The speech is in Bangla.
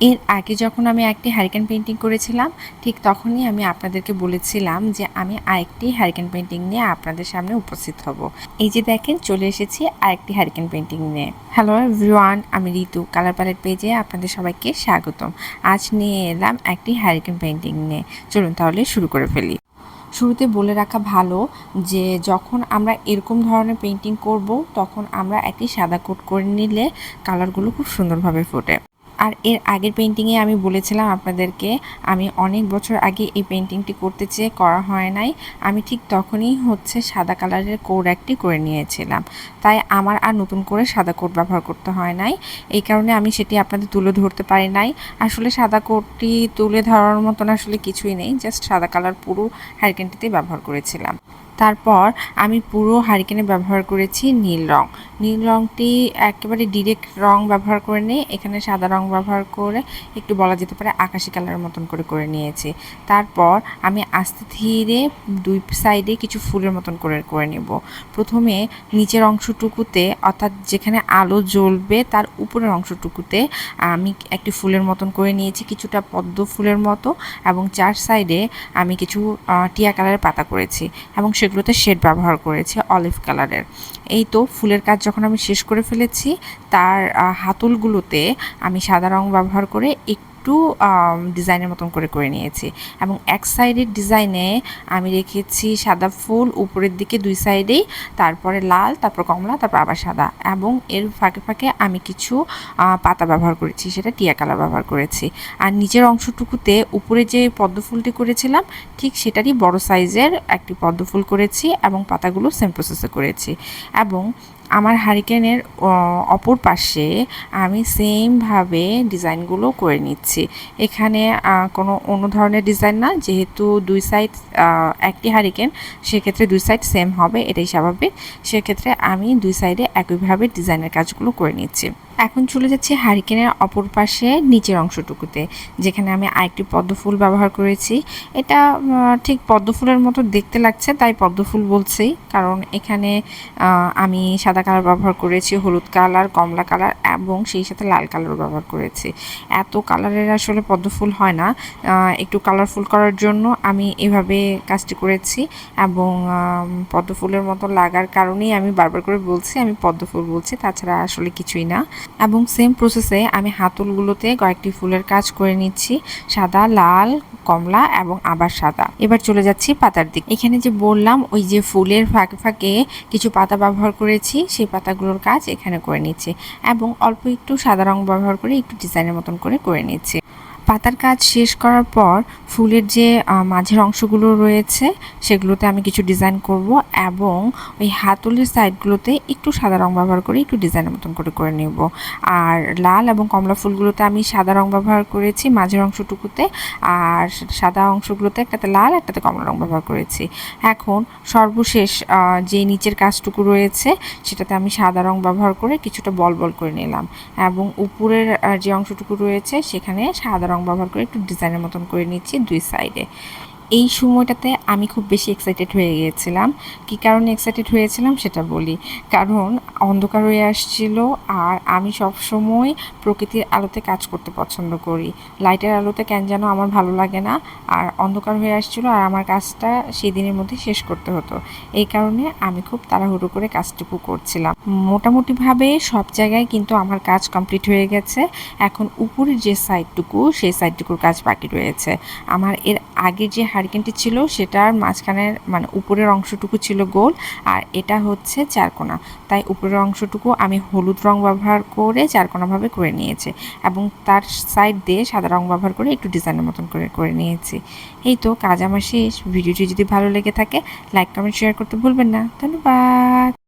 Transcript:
এর আগে যখন আমি একটি হারিকেন পেইন্টিং করেছিলাম ঠিক তখনই আমি আপনাদেরকে বলেছিলাম যে আমি আরেকটি হারিকেন পেইন্টিং নিয়ে আপনাদের সামনে উপস্থিত হব। এই যে দেখেন চলে এসেছি আরেকটি হারিকেন পেইন্টিং নিয়ে। হ্যালো এভরিওয়ান, আমি ঋতু, কালার প্যালেট পেজে আপনাদের সবাইকে স্বাগতম। আজ নিয়ে এলাম একটি হারিকেন পেইন্টিং নিয়ে। চলুন তাহলে শুরু করে ফেলি। শুরুতে বলে রাখা ভালো যে যখন আমরা এরকম ধরনের পেইন্টিং করব তখন আমরা একটি সাদা কোট করে নিলে কালারগুলো খুব সুন্দরভাবে ফোটে। আর এর আগের পেইন্টিংয়ে আমি বলেছিলাম আপনাদেরকে আমি অনেক বছর আগে এই পেইন্টিংটি করতে চেয়ে করা হয় নাই। আমি ঠিক তখনই সাদা কালারের কোড একটি করে নিয়েছিলাম, তাই আমার আর নতুন করে সাদা কোড ব্যবহার করতে হয় নাই। এই কারণে আমি সেটি আপনাদের তুলে ধরতে পারি নাই। আসলে সাদা কোডটি তুলে ধরার মতন আসলে কিছুই নেই, জাস্ট সাদা কালার পুরো হারিকেনটিতে ব্যবহার করেছিলাম। তারপর আমি পুরো হারিকেনে ব্যবহার করেছি নীল রং। নীল রংটি একেবারে ডিরেক্ট রং ব্যবহার করে নিয়ে এখানে সাদা রং ব্যবহার করে একটু বলা যেতে পারে আকাশি কালারের মতন করে নিয়েছি। তারপর আমি আস্তে ধীরে দুই সাইডে কিছু ফুলের মতন করে নেব। প্রথমে নিচের অংশটুকুতে অর্থাৎ যেখানে আলো জ্বলবে তার উপরের অংশটুকুতে আমি একটি ফুলের মতন করে নিয়েছি, কিছুটা পদ্ম ফুলের মতো, এবং চার সাইডে আমি কিছু টিয়া কালারের পাতা করেছি এবং সেগুলোতে শেড ব্যবহার করেছি অলিভ কালারের। এই তো ফুলের কাজ যখন আমি শেষ করে ফেলেছি, তার হাতলগুলোতে আমি সাদা রং ব্যবহার করে একটু ডিজাইনের মতন করে নিয়েছি এবং এক সাইডের ডিজাইনে আমি রেখেছি সাদা ফুল উপরের দিকে দুই সাইডেই, তারপরে লাল, তারপর কমলা, তারপর আবার সাদা, এবং এর ফাঁকে ফাঁকে আমি কিছু পাতা ব্যবহার করেছি, সেটা টিয়া কালার ব্যবহার করেছি। আর নিচের অংশটুকুতে উপরে যে পদ্ম ফুলটি করেছিলাম ঠিক সেটারই বড় সাইজের একটি পদ্ম ফুল করেছি এবং পাতাগুলো সেম প্রসেসে করেছি। এবং আমার হারিকেনের অপর পাশে আমি সেমভাবে ডিজাইনগুলো করে নিচ্ছি। এখানে কোনো অন্য ধরনের ডিজাইন না, যেহেতু দুই সাইড একটি হারিকেন, সেক্ষেত্রে দুই সাইড সেম হবে, এটাই স্বাভাবিক। সেক্ষেত্রে আমি দুই সাইডে একইভাবে ডিজাইনের কাজগুলো করে নিচ্ছি। এখন চলে যাচ্ছি হারিকেনের অপর পাশে নিচের অংশটুকুতে, যেখানে আমি আরেকটি পদ্ম ফুল ব্যবহার করেছি। এটা ঠিক পদ্ম ফুলের মতো দেখতে লাগছে তাই পদ্ম ফুল বলছি, কারণ এখানে আমি সাদা কালার ব্যবহার করেছি, হলুদ কালার, কমলা কালার এবং সেই সাথে লাল কালার ব্যবহার করেছি। এত কালারের আসলে পদ্ম ফুল হয় না, একটু কালারফুল করার জন্য আমি এভাবে কাজটি করেছি। এবং পদ্ম ফুলের মতো লাগার কারণেই আমি বারবার করে বলছি আমি পদ্ম ফুল বলছি, তাছাড়া আসলে কিছুই না। এবং সেম প্রসেসে আমি হাতলগুলোতে কয়েকটি ফুলের কাজ করে নিচ্ছি, সাদা, লাল, কমলা এবং আবার সাদা। এবার চলে যাচ্ছি পাতার দিক। এখানে যে বললাম ওই যে ফুলের ফাঁকে ফাঁকে কিছু পাতা ব্যবহার করেছি, সেই পাতাগুলোর কাজ এখানে করে নিচ্ছি এবং অল্প একটু সাদা রং ব্যবহার করে একটু ডিজাইনের মতন করে নিচ্ছি। পাতার কাজ শেষ করার পর ফুলের যে মাঝের অংশগুলো রয়েছে সেগুলোতে আমি কিছু ডিজাইন করব এবং ওই হাতলের সাইডগুলোতে একটু সাদা রং ব্যবহার করে একটু ডিজাইনের মতন করে নেব। আর লাল এবং কমলা ফুলগুলোতে আমি সাদা রং ব্যবহার করেছি মাঝের অংশটুকুতে, আর সাদা অংশগুলোতে একটাতে লাল, একটাতে কমলা রং ব্যবহার করেছি। এখন সর্বশেষ যে নিচের কাজটুকু রয়েছে সেটাতে আমি সাদা রং ব্যবহার করে কিছুটা বল বল করে নিলাম এবং উপরের যে অংশটুকু রয়েছে সেখানে সাদা রং ব্যবহার করে একটু ডিজাইনের মতন করে নিচ্ছি দুই সাইডে। এই সময়টাতে আমি খুব বেশি এক্সাইটেড হয়ে গিয়েছিলাম। কী কারণে এক্সাইটেড হয়েছিলাম সেটা বলি। কারণ অন্ধকার হয়ে আসছিল আর আমি সবসময় প্রকৃতির আলোতে কাজ করতে পছন্দ করি, লাইটের আলোতে কেন যেন আমার ভালো লাগে না। আর অন্ধকার হয়ে আসছিল আর আমার কাজটা সেই দিনের মধ্যে শেষ করতে হতো, এই কারণে আমি খুব তাড়াহুড়ো করে কাজটুকু করছিলাম। মোটামুটিভাবে সব জায়গায় কিন্তু আমার কাজ কমপ্লিট হয়ে গেছে। এখন উপরের যে সাইডটুকু সেই সাইডটুকুর কাজ বাকি রয়েছে। আমার এর আগের যে হারিকেনটি ছিল সেটার মাঝখানের মানে উপরের অংশটুকু ছিল গোল, আর এটা হচ্ছে চারকোনা, তাই উপরের অংশটুকু আমি হলুদ রং ব্যবহার করে চারকোনাভাবে করে নিয়েছি এবং তার সাইড দিয়ে সাদা রং ব্যবহার করে একটু ডিজাইনের মতন করে নিয়েছি। এই তো কাজ আমার শেষ। ভিডিওটি যদি ভালো লেগে থাকে লাইক, কমেন্ট, শেয়ার করতে ভুলবেন না। ধন্যবাদ।